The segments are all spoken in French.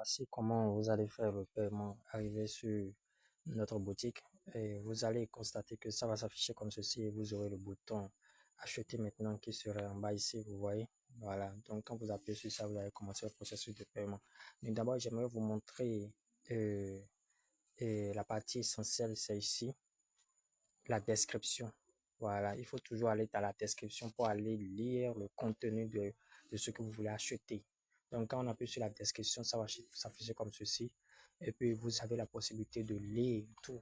voici comment vous allez faire le paiement. Arriver sur notre boutique et vous allez constater que ça va s'afficher comme ceci et vous aurez le bouton acheter maintenant qui serait en bas ici, vous voyez. Voilà, donc quand vous appuyez sur ça, vous allez commencer le processus de paiement. Mais d'abord, j'aimerais vous montrer euh, la partie essentielle, c'est ici, la description. Voilà, il faut toujours aller dans la description pour aller lire le contenu de ce que vous voulez acheter. Donc, quand on appuie sur la description, ça va s'afficher comme ceci. Et puis, vous avez la possibilité de lire tout,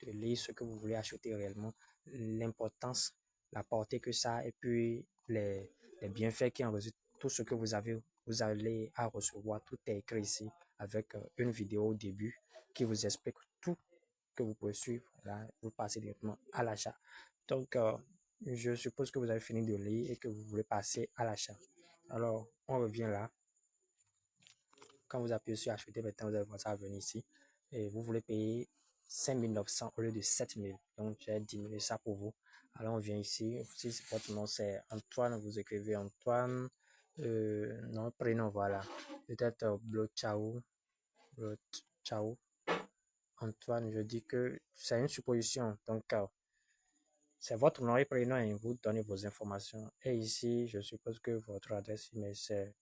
de lire ce que vous voulez acheter réellement, l'importance, la portée que ça a, et puis les bienfaits qui en résultent. Tout ce que vous allez à recevoir, tout est écrit ici avec une vidéo au début qui vous explique tout que vous pouvez suivre. Là, vous passez directement à l'achat. Donc, je suppose que vous avez fini de lire et que vous voulez passer à l'achat. Alors, on revient là. Quand vous appuyez sur acheter, maintenant, vous allez voir ça venir ici. Et vous voulez payer 5 900 au lieu de 7 000. Donc, j'ai diminué ça pour vous. Alors, on vient ici. Si votre nom c'est Antoine, vous écrivez Antoine. Non, prénom, voilà. Peut-être Blo Ciao. Antoine, je dis que c'est une supposition. Donc, c'est votre nom et prénom et vous donnez vos informations. Et ici, je suppose que votre adresse email, c'est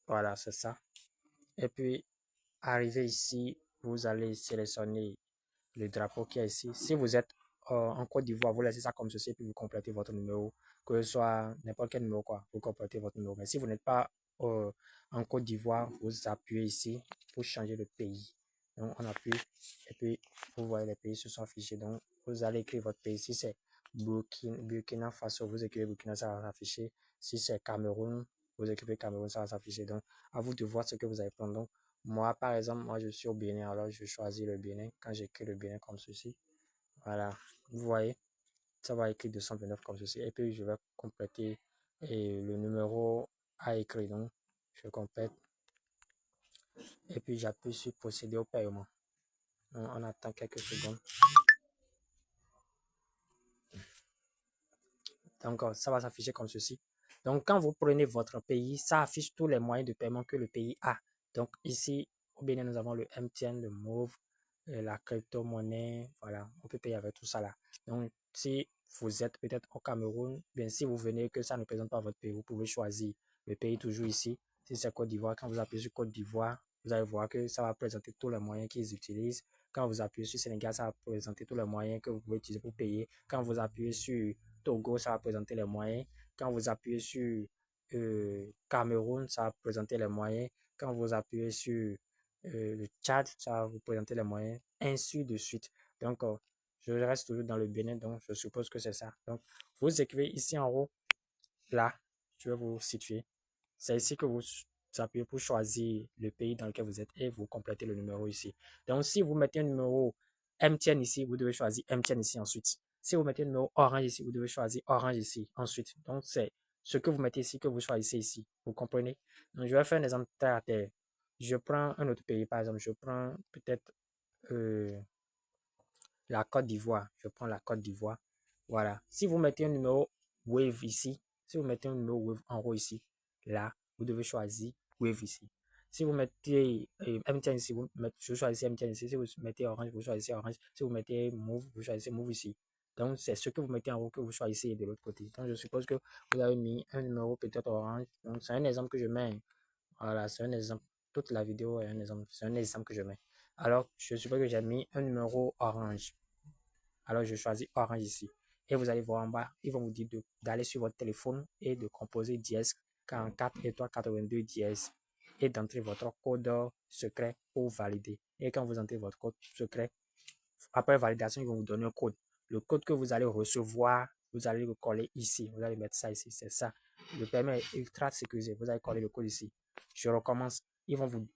voilà, c'est ça. Et puis, arrivé ici, vous allez sélectionner le drapeau qui est ici. Si vous êtes en Côte d'Ivoire, vous laissez ça comme ceci et puis vous complétez votre numéro, que ce soit n'importe quel numéro, quoi. Vous complétez votre numéro. Mais si vous n'êtes pas en Côte d'Ivoire, vous appuyez ici pour changer de pays. Donc, on appuie et puis vous voyez les pays se sont affichés. Donc, vous allez écrire votre pays. Si c'est Burkina Faso, vous écrivez Burkina, ça va s'afficher. Si c'est Cameroun, vous écrivez Cameroun, ça va s'afficher. Donc, à vous de voir ce que vous allez prendre. Donc, moi, par exemple, moi, je suis au Bénin, alors je choisis le Bénin. Quand j'écris le Bénin comme ceci, voilà, vous voyez, ça va écrire 229 comme ceci. Et puis, je vais compléter et le numéro à écrire. Donc, je complète. Et puis, j'appuie sur procéder au paiement. Donc, on attend quelques secondes. Donc, ça va s'afficher comme ceci. Donc, quand vous prenez votre pays, ça affiche tous les moyens de paiement que le pays a. Donc, ici, au Bénin, nous avons le MTN, le Move, la crypto-monnaie. Voilà, on peut payer avec tout ça là. Donc, si vous êtes peut-être au Cameroun, bien si vous venez que ça ne présente pas votre pays, vous pouvez choisir le pays toujours ici. Si c'est Côte d'Ivoire, quand vous appuyez sur Côte d'Ivoire, vous allez voir que ça va présenter tous les moyens qu'ils utilisent. Quand vous appuyez sur Sénégal, ça va présenter tous les moyens que vous pouvez utiliser pour payer. Quand vous appuyez sur Togo, ça va présenter les moyens. Quand vous appuyez sur Cameroun, ça va présenter les moyens. Quand vous appuyez sur le Tchad, ça va vous présenter les moyens, ainsi de suite. Donc, je reste toujours dans le Bénin, donc je suppose que c'est ça. Donc, vous écrivez ici en haut, là, je vais vous situer. C'est ici que vous appuyez pour choisir le pays dans lequel vous êtes et vous complétez le numéro ici. Donc, si vous mettez un numéro MTN ici, vous devez choisir MTN ici ensuite. Si vous mettez un numéro Orange ici, vous devez choisir Orange ici ensuite. Donc, c'est ce que vous mettez ici que vous choisissez ici. Vous comprenez? Donc, je vais faire un exemple terre à terre. Je prends un autre pays, par exemple, je prends peut-être euh, la Côte d'Ivoire. Je prends la Côte d'Ivoire. Voilà. Si vous mettez un numéro Wave ici, si vous mettez un numéro Wave en haut ici, là, vous devez choisir Wave ici. Si vous mettez MTN ici, je choisis MTN ici. Si vous mettez Orange, vous choisissez Orange. Si vous mettez Move, vous choisissez Move ici. Donc, c'est ce que vous mettez en haut que vous choisissez de l'autre côté. Donc, je suppose que vous avez mis un numéro peut-être Orange. Donc, c'est un exemple que je mets. Voilà, c'est un exemple. Toute la vidéo est un exemple. C'est un exemple que je mets. Alors, je suppose que j'ai mis un numéro Orange. Alors, je choisis Orange ici. Et vous allez voir en bas, ils vont vous dire d'aller sur votre téléphone et de composer dièse 44 étoile 82 dièse et d'entrer votre code secret pour valider. Et quand vous entrez votre code secret, après validation, ils vont vous donner un code. Le code que vous allez recevoir, vous allez le coller ici. Vous allez mettre ça ici, c'est ça. Le paiement est ultra sécurisé. Vous allez coller le code ici. Je recommence. Ils vont vous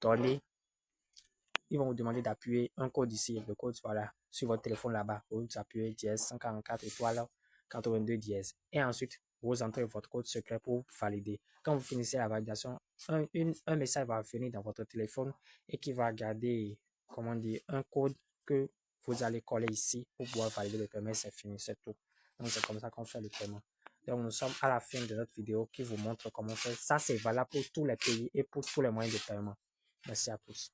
demander d'appuyer un code ici. Le code, voilà, sur votre téléphone là-bas. Vous appuyez dièse 144 étoiles 82 dièse. Et ensuite, vous entrez votre code secret pour valider. Quand vous finissez la validation, un message va venir dans votre téléphone et qui va garder, comment dire, un code que vous allez coller ici pour pouvoir valider le paiement. C'est fini, c'est tout. Donc, c'est comme ça qu'on fait le paiement. Donc, nous sommes à la fin de notre vidéo qui vous montre comment faire. Ça, c'est valable pour tous les pays et pour tous les moyens de paiement. Merci à tous.